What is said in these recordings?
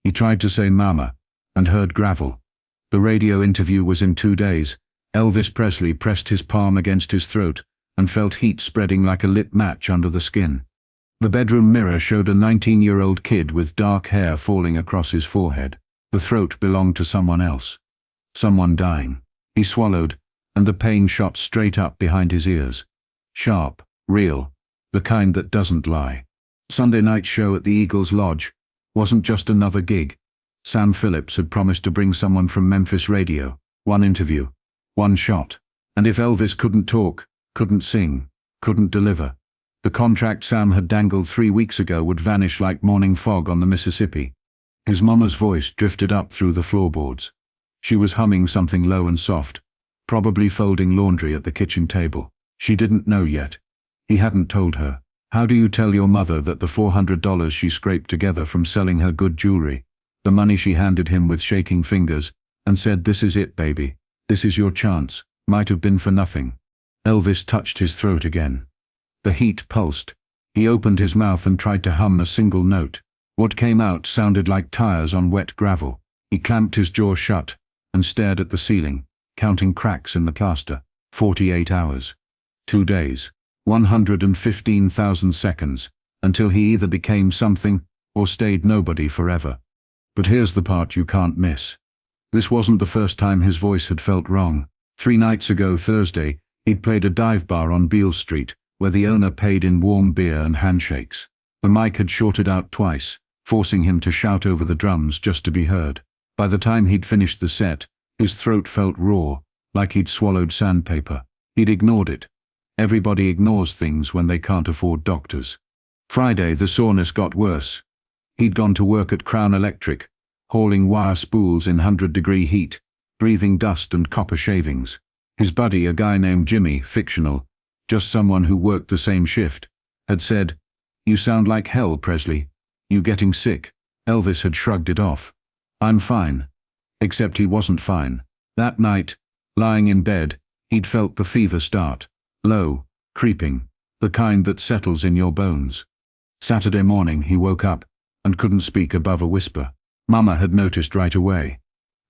He tried to say mama, and heard gravel. The radio interview was in 2 days. Elvis Presley pressed his palm against his throat and felt heat spreading like a lit match under the skin. The bedroom mirror showed a 19-year-old kid with dark hair falling across his forehead. The throat belonged to someone else. Someone dying. He swallowed, and the pain shot straight up behind his ears. Sharp, real, the kind that doesn't lie. Sunday night show at the Eagles Lodge wasn't just another gig. Sam Phillips had promised to bring someone from Memphis radio. One interview, one shot. And if Elvis couldn't talk, couldn't sing, couldn't deliver, the contract Sam had dangled 3 weeks ago would vanish like morning fog on the Mississippi. His mama's voice drifted up through the floorboards. She was humming something low and soft, probably folding laundry at the kitchen table. She didn't know yet. He hadn't told her. How do you tell your mother that the $400 she scraped together from selling her good jewelry, the money she handed him with shaking fingers, and said, "This is it, baby. This is your chance," might have been for nothing? Elvis touched his throat again. The heat pulsed. He opened his mouth and tried to hum a single note. What came out sounded like tires on wet gravel. He clamped his jaw shut and stared at the ceiling, counting cracks in the plaster. 48 hours. 2 days. 115,000 seconds, until he either became something or stayed nobody forever. But here's the part you can't miss. This wasn't the first time his voice had felt wrong. 3 nights ago Thursday, he'd played a dive bar on Beale Street, where the owner paid in warm beer and handshakes. The mic had shorted out twice, forcing him to shout over the drums just to be heard. By the time he'd finished the set, his throat felt raw, like he'd swallowed sandpaper. He'd ignored it. Everybody ignores things when they can't afford doctors. Friday, the soreness got worse. He'd gone to work at Crown Electric, hauling wire spools in 100-degree heat, breathing dust and copper shavings. His buddy, a guy named Jimmy, fictional, just someone who worked the same shift, had said, "You sound like hell, Presley. You getting sick?" Elvis had shrugged it off. "I'm fine." Except he wasn't fine. That night, lying in bed, he'd felt the fever start. Low, creeping, the kind that settles in your bones. Saturday morning he woke up and couldn't speak above a whisper. Mama had noticed right away.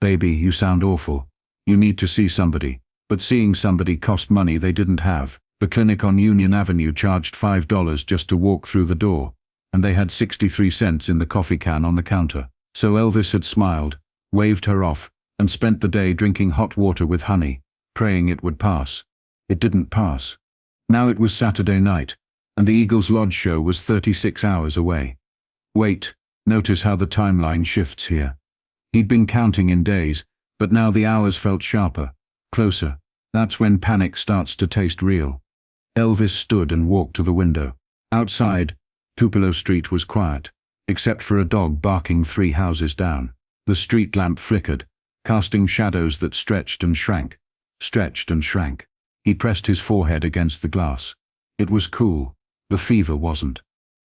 "Baby, you sound awful. You need to see somebody." But seeing somebody cost money they didn't have. The clinic on Union Avenue charged $5 just to walk through the door, and they had 63 cents in the coffee can on the counter. So Elvis had smiled, waved her off, and spent the day drinking hot water with honey, praying it would pass. It didn't pass. Now it was Saturday night, and the Eagles Lodge show was 36 hours away. Wait, notice how the timeline shifts here. He'd been counting in days, but now the hours felt sharper, closer. That's when panic starts to taste real. Elvis stood and walked to the window. Outside, Tupelo Street was quiet, except for a dog barking 3 houses down. The street lamp flickered, casting shadows that stretched and shrank, stretched and shrank. He pressed his forehead against the glass. It was cool. The fever wasn't.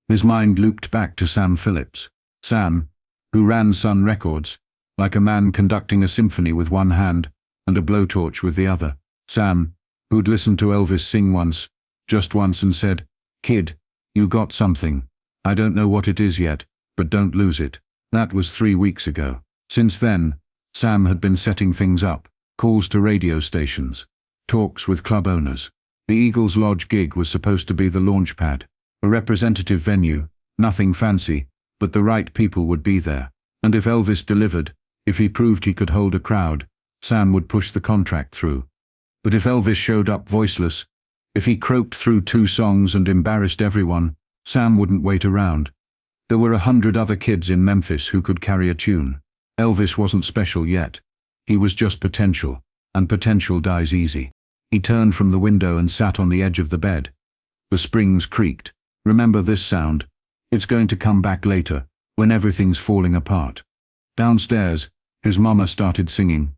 His mind looped back to Sam Phillips. Sam, who ran Sun Records, like a man conducting a symphony with one hand and a blowtorch with the other. Sam, who'd listened to Elvis sing once, just once, and said, "Kid, you got something. I don't know what it is yet, but don't lose it." That was 3 weeks ago. Since then, Sam had been setting things up. Calls to radio stations. Talks with club owners. The Eagles Lodge gig was supposed to be the launch pad. A representative venue, nothing fancy, but the right people would be there. And if Elvis delivered, if he proved he could hold a crowd, Sam would push the contract through. But if Elvis showed up voiceless, if he croaked through 2 songs and embarrassed everyone, Sam wouldn't wait around. There were 100 other kids in Memphis who could carry a tune. Elvis wasn't special yet. He was just potential, and potential dies easy. He turned from the window and sat on the edge of the bed. The springs creaked. Remember this sound? It's going to come back later, when everything's falling apart. Downstairs, his mama started singing.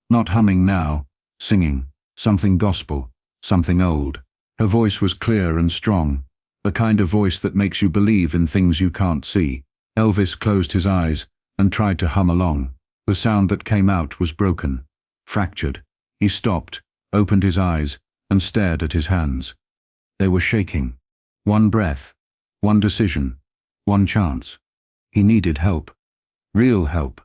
Not humming now, singing. Something gospel, something old. Her voice was clear and strong, the kind of voice that makes you believe in things you can't see. Elvis closed his eyes and tried to hum along. The sound that came out was broken, fractured. He stopped, opened his eyes, and stared at his hands. They were shaking. One breath, one decision, one chance. He needed help. Real help.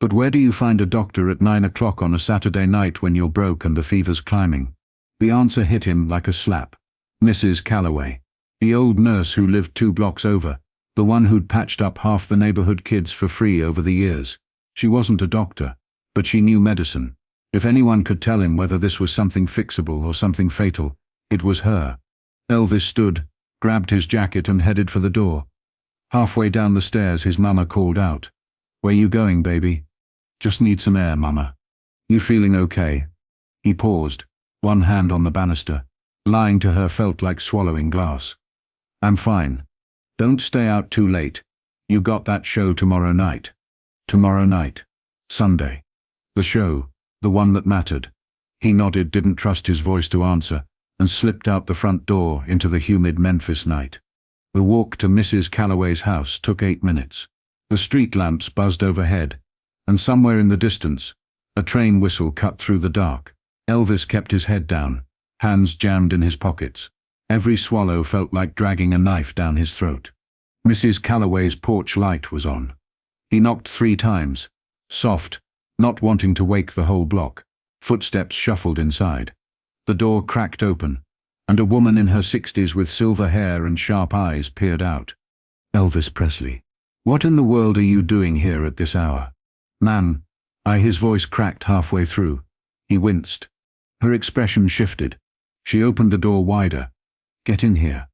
But where do you find a doctor at 9 o'clock on a Saturday night when you're broke and the fever's climbing? The answer hit him like a slap. Mrs. Calloway. The old nurse who lived 2 blocks over. The one who'd patched up half the neighborhood kids for free over the years. She wasn't a doctor, but she knew medicine. If anyone could tell him whether this was something fixable or something fatal, it was her. Elvis stood, grabbed his jacket and headed for the door. Halfway down the stairs his mama called out. "Where you going, baby?" "Just need some air, mama." "You feeling okay?" He paused, one hand on the banister. Lying to her felt like swallowing glass. "I'm fine. Don't stay out too late. You got that show tomorrow night." Tomorrow night. Sunday. The show, the one that mattered. He nodded, didn't trust his voice to answer, and slipped out the front door into the humid Memphis night. The walk to Mrs. Calloway's house took 8 minutes. The street lamps buzzed overhead, and somewhere in the distance, a train whistle cut through the dark. Elvis kept his head down, hands jammed in his pockets. Every swallow felt like dragging a knife down his throat. Mrs. Calloway's porch light was on. He knocked 3 times, soft, not wanting to wake the whole block. Footsteps shuffled inside. The door cracked open, and a woman in her 60s with silver hair and sharp eyes peered out. "Elvis Presley. What in the world are you doing here at this hour?" "Ma'am." His voice cracked halfway through. He winced. Her expression shifted. She opened the door wider. "Get in here."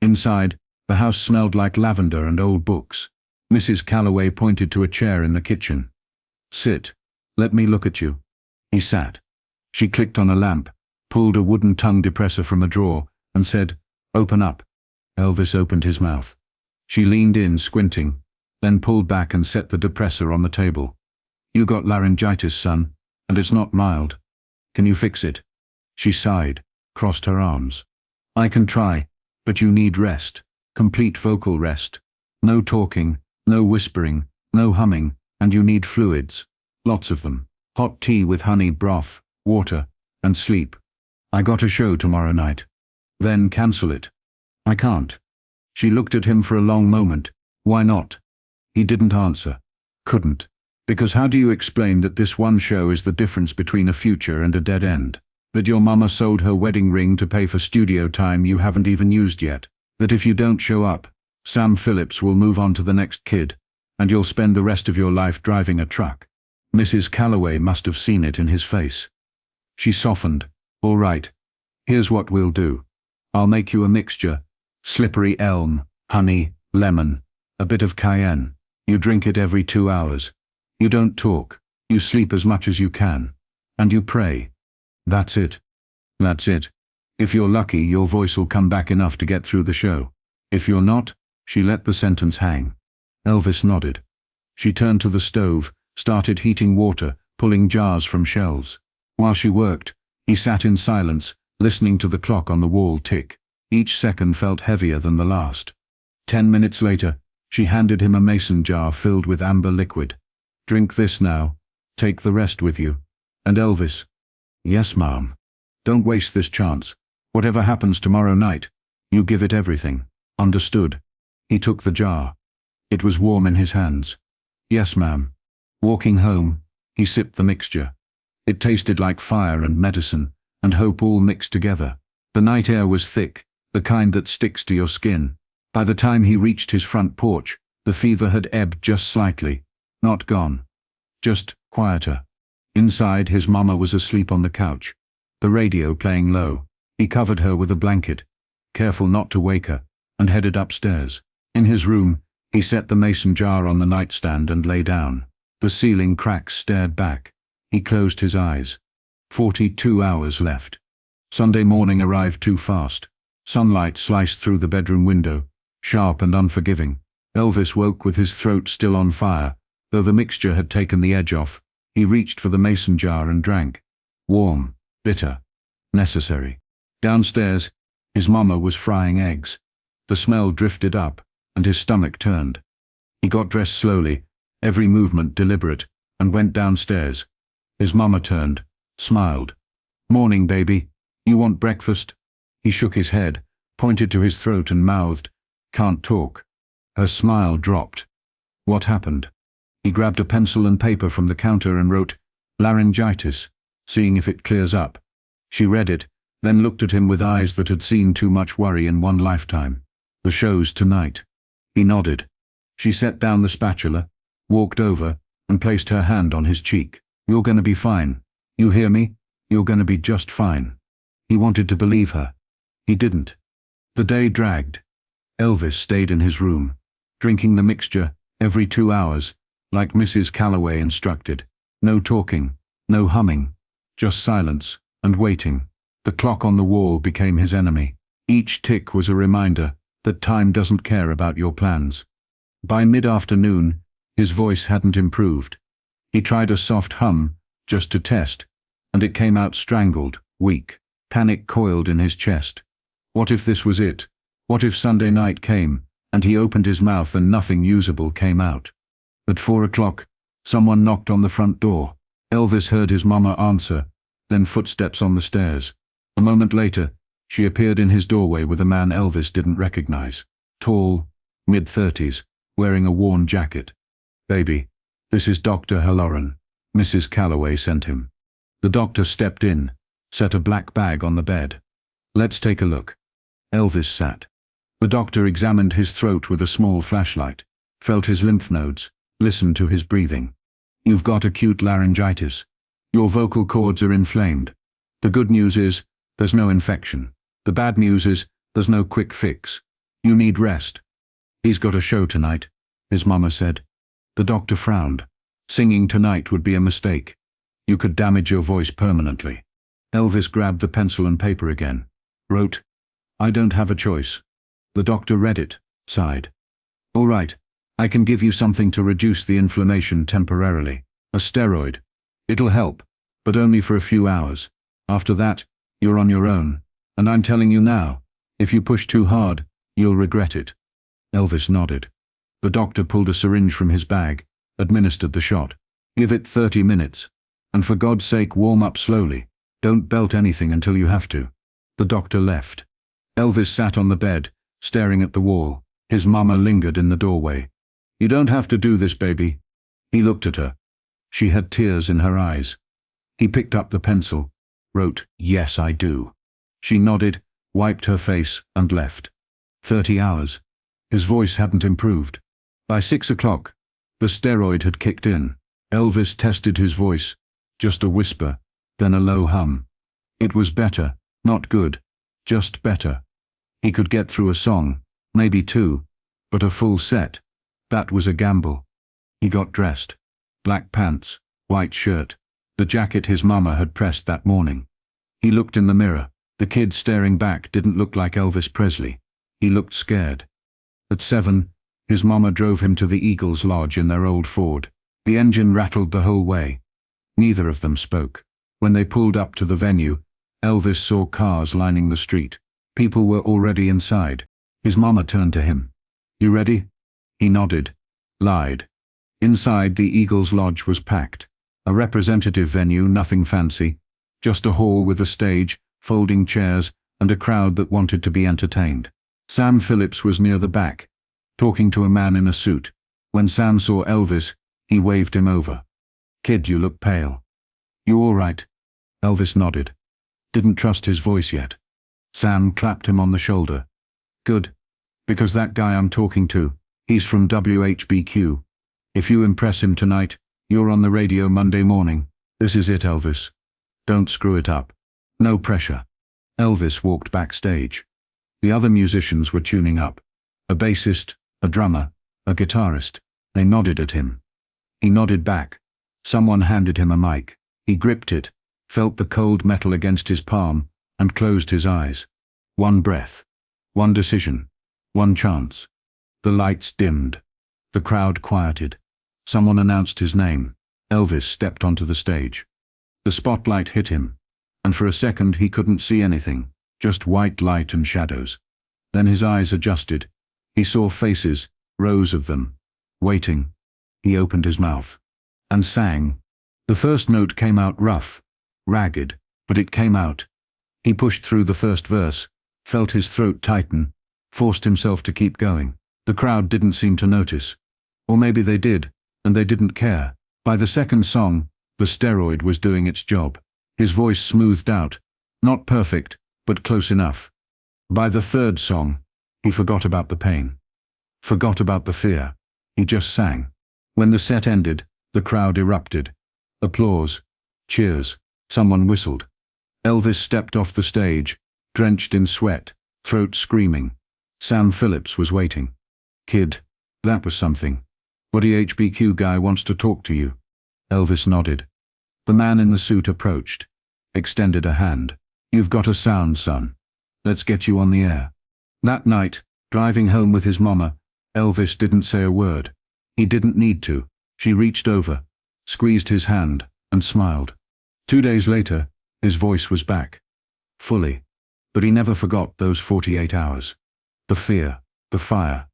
Inside, the house smelled like lavender and old books. Mrs. Calloway pointed to a chair in the kitchen. "Sit. Let me look at you." He sat. She clicked on a lamp, pulled a wooden tongue depressor from a drawer, and said, "Open up." Elvis opened his mouth. She leaned in, squinting, then pulled back and set the depressor on the table. "You got laryngitis, son, and it's not mild. Can you fix it?" She sighed, crossed her arms. "I can try, but you need rest. Complete vocal rest. No talking, no whispering, no humming, and you need fluids. Lots of them. Hot tea with honey, broth, water, and sleep. I got a show tomorrow night." "Then cancel it." "I can't." She looked at him for a long moment. "Why not?" He didn't answer. Couldn't. Because how do you explain that this one show is the difference between a future and a dead end? That your mama sold her wedding ring to pay for studio time you haven't even used yet? That if you don't show up, Sam Phillips will move on to the next kid, and you'll spend the rest of your life driving a truck? Mrs. Calloway must have seen it in his face. She softened. "All right. Here's what we'll do. I'll make you a mixture. Slippery elm, honey, lemon, a bit of cayenne. You drink it every 2 hours. You don't talk. You sleep as much as you can. And you pray. That's it. That's it. If you're lucky, your voice will come back enough to get through the show. If you're not," she let the sentence hang. Elvis nodded. She turned to the stove, started heating water, pulling jars from shelves. While she worked, he sat in silence, listening to the clock on the wall tick. Each second felt heavier than the last. 10 minutes later, she handed him a mason jar filled with amber liquid. "Drink this now. Take the rest with you." And Elvis, "Yes, Mom. Don't waste this chance. Whatever happens tomorrow night, you give it everything." "Understood." He took the jar. It was warm in his hands. "Yes, ma'am." Walking home, he sipped the mixture. It tasted like fire and medicine, and hope all mixed together. The night air was thick, the kind that sticks to your skin. By the time he reached his front porch, the fever had ebbed just slightly. Not gone. Just quieter. Inside, his mama was asleep on the couch, the radio playing low. He covered her with a blanket, careful not to wake her, and headed upstairs. In his room, he set the mason jar on the nightstand and lay down. The ceiling cracks stared back. He closed his eyes. 42 hours left. Sunday morning arrived too fast. Sunlight sliced through the bedroom window, sharp and unforgiving. Elvis woke with his throat still on fire, though the mixture had taken the edge off. He reached for the mason jar and drank. Warm, bitter, necessary. Downstairs, his mama was frying eggs. The smell drifted up, and his stomach turned. He got dressed slowly, every movement deliberate, and went downstairs. His mama turned, smiled. "Morning, baby. You want breakfast?" He shook his head, pointed to his throat and mouthed, "Can't talk." Her smile dropped. What happened? He grabbed a pencil and paper from the counter and wrote, "Laryngitis, seeing if it clears up." She read it, then looked at him with eyes that had seen too much worry in one lifetime. "The show's tonight." He nodded. She set down the spatula, walked over, and placed her hand on his cheek. "You're gonna be fine. You hear me? You're gonna be just fine." He wanted to believe her. He didn't. The day dragged. Elvis stayed in his room, drinking the mixture every 2 hours, like Mrs. Calloway instructed. No talking, no humming, just silence and waiting. The clock on the wall became his enemy. Each tick was a reminder that time doesn't care about your plans. By mid-afternoon, his voice hadn't improved. He tried a soft hum, just to test, and it came out strangled, weak. Panic coiled in his chest. What if this was it? What if Sunday night came, and he opened his mouth and nothing usable came out? At 4 o'clock, someone knocked on the front door. Elvis heard his mama answer, then footsteps on the stairs. A moment later, she appeared in his doorway with a man Elvis didn't recognize. Tall, mid-30s, wearing a worn jacket. "Baby, this is Dr. Halloran. Mrs. Calloway sent him." The doctor stepped in, set a black bag on the bed. "Let's take a look." Elvis sat. The doctor examined his throat with a small flashlight, felt his lymph nodes, listened to his breathing. "You've got acute laryngitis. Your vocal cords are inflamed. The good news is, there's no infection. The bad news is, there's no quick fix. You need rest." "He's got a show tonight," his mama said. The doctor frowned. "Singing tonight would be a mistake. You could damage your voice permanently." Elvis grabbed the pencil and paper again, wrote, "I don't have a choice." The doctor read it, sighed. "All right, I can give you something to reduce the inflammation temporarily. A steroid. It'll help, but only for a few hours. After that, you're on your own. And I'm telling you now, if you push too hard, you'll regret it." Elvis nodded. The doctor pulled a syringe from his bag, administered the shot. "Give it 30 minutes. And for God's sake, warm up slowly. Don't belt anything until you have to." The doctor left. Elvis sat on the bed, staring at the wall. His mama lingered in the doorway. "You don't have to do this, baby." He looked at her. She had tears in her eyes. He picked up the pencil, wrote, "Yes, I do." She nodded, wiped her face, and left. 30 hours. His voice hadn't improved. By 6 o'clock, the steroid had kicked in. Elvis tested his voice. Just a whisper, then a low hum. It was better, not good, just better. He could get through a song, maybe two, but a full set, that was a gamble. He got dressed. Black pants, white shirt, the jacket his mama had pressed that morning. He looked in the mirror. The kid staring back didn't look like Elvis Presley. He looked scared. At 7, his mama drove him to the Eagles Lodge in their old Ford. The engine rattled the whole way. Neither of them spoke. When they pulled up to the venue, Elvis saw cars lining the street. People were already inside. His mama turned to him. "You ready?" He nodded, lied. Inside, the Eagles Lodge was packed. A representative venue, nothing fancy. Just a hall with a stage, folding chairs, and a crowd that wanted to be entertained. Sam Phillips was near the back, talking to a man in a suit. When Sam saw Elvis, he waved him over. "Kid, you look pale." "You all right?" Elvis nodded. Didn't trust his voice yet. Sam clapped him on the shoulder. "Good. Because that guy I'm talking to, he's from WHBQ. If you impress him tonight, you're on the radio Monday morning. This is it, Elvis. Don't screw it up. No pressure." Elvis walked backstage. The other musicians were tuning up. A bassist, a drummer, a guitarist. They nodded at him. He nodded back. Someone handed him a mic. He gripped it, felt the cold metal against his palm, and closed his eyes. One breath. One decision. One chance. The lights dimmed. The crowd quieted. Someone announced his name. Elvis stepped onto the stage. The spotlight hit him, and for a second he couldn't see anything, just white light and shadows. Then his eyes adjusted. He saw faces, rows of them, waiting. He opened his mouth and sang. The first note came out rough, ragged, but it came out. He pushed through the first verse, felt his throat tighten, forced himself to keep going. The crowd didn't seem to notice. Or maybe they did, And they didn't care. By the second song, the steroid was doing its job. His voice smoothed out. Not perfect, but close enough. By the third song, he forgot about the pain. Forgot about the fear. He just sang. When the set ended, the crowd erupted. Applause. Cheers. Someone whistled. Elvis stepped off the stage, drenched in sweat, throat screaming. Sam Phillips was waiting. "Kid, that was something. What HBQ guy wants to talk to you?" Elvis nodded. The man in the suit approached, extended a hand. "You've got a sound, son. Let's get you on the air." That night, driving home with his mama, Elvis didn't say a word. He didn't need to. She reached over, squeezed his hand, and smiled. 2 days later, his voice was back. Fully. But he never forgot those 48 hours. The fear, the fire,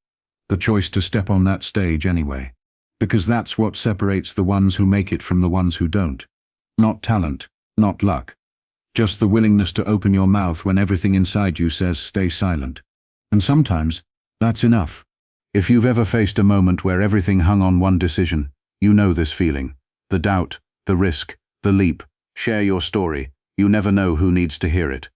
the choice to step on that stage anyway. Because that's what separates the ones who make it from the ones who don't. Not talent, not luck. Just the willingness to open your mouth when everything inside you says stay silent. And sometimes, that's enough. If you've ever faced a moment where everything hung on one decision, you know this feeling. The doubt, the risk, the leap. Share your story. You never know who needs to hear it.